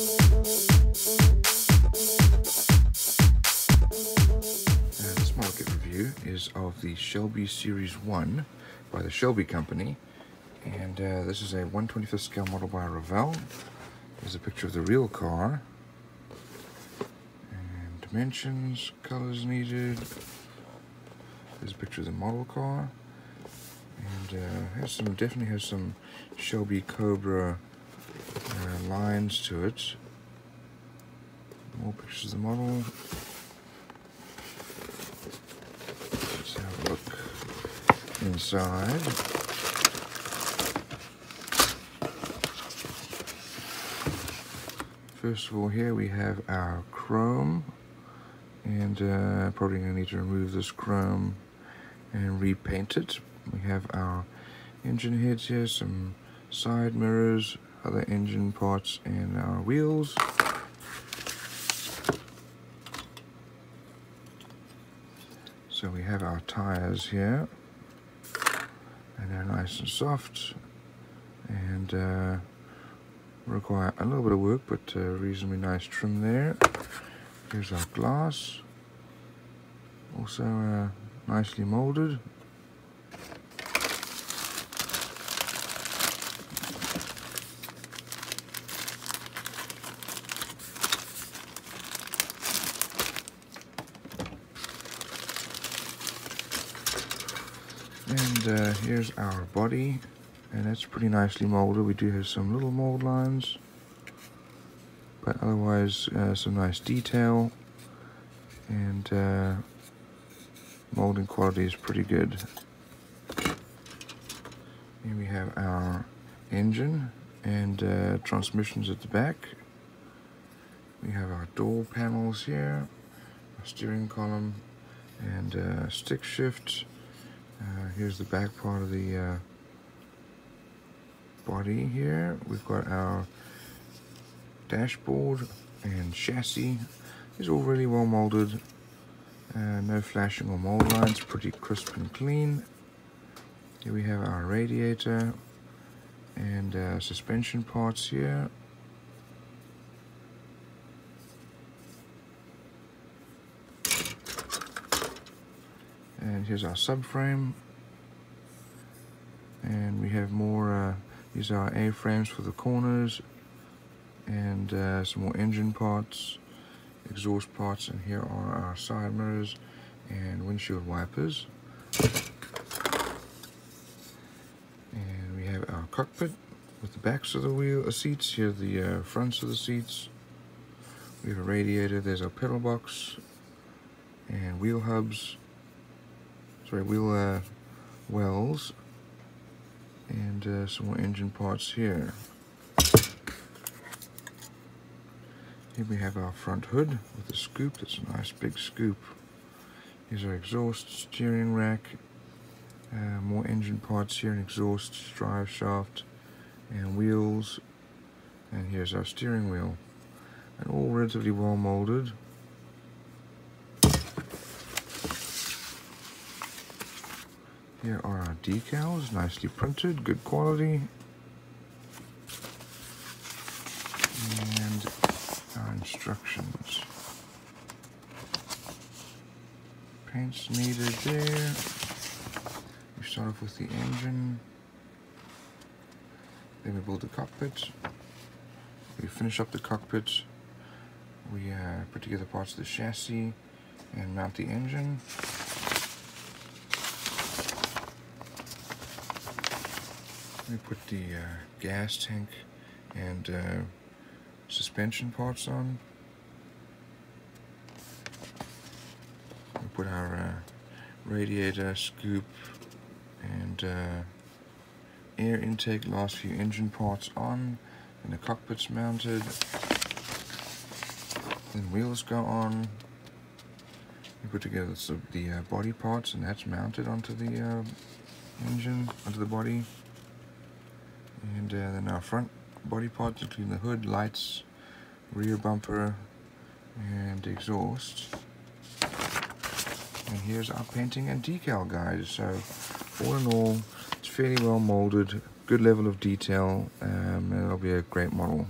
This model kit review is of the Shelby Series 1 by the Shelby Company, and this is a 1/25th scale model by Revell. There's a picture of the real car, and dimensions, colors needed. There's a picture of the model car, and definitely has some Shelby Cobra lines to it. More pictures of the model. Let's have a look inside. First of all, here we have our chrome, and probably going to need to remove this chrome and repaint it. We have our engine heads here, some side mirrors, other engine parts, and our wheels. So we have our tires here, and they're nice and soft, and require a little bit of work, but reasonably nice trim there. Here's our glass, also nicely molded. And here's our body, and that's pretty nicely molded. We do have some little mold lines, but otherwise some nice detail, and molding quality is pretty good. Here we have our engine and transmissions at the back. We have our door panels here, our steering column, and stick shift. Here's the back part of the body here. We've got our dashboard and chassis. These are all really well molded. No flashing or mold lines, pretty crisp and clean. Here we have our radiator and suspension parts here. And here's our subframe, and we have more, these are our A-frames for the corners, and some more engine parts, exhaust parts, and here are our side mirrors and windshield wipers. And we have our cockpit with the backs of the seats, here are the fronts of the seats. We have a radiator, there's our pedal box, and wheel hubs. Wheel wells, and some more engine parts here. Here we have our front hood with a scoop. That's a nice big scoop. Here's our exhaust, steering rack, more engine parts here, an exhaust, drive shaft, and wheels. And here's our steering wheel, and all relatively well molded. Here are our decals, nicely printed, good quality. And our instructions. Paints needed there. We start off with the engine. Then we build the cockpit. We finish up the cockpit. We put together parts of the chassis and mount the engine. We put the gas tank and suspension parts on. We put our radiator, scoop, and air intake, last few engine parts on, and the cockpit's mounted. Then wheels go on. We put together the body parts, and that's mounted onto the engine, onto the body. And then our front body parts, including the hood, lights, rear bumper, and exhaust. And here's our painting and decal guide. So all in all, it's fairly well molded, good level of detail, and it'll be a great model.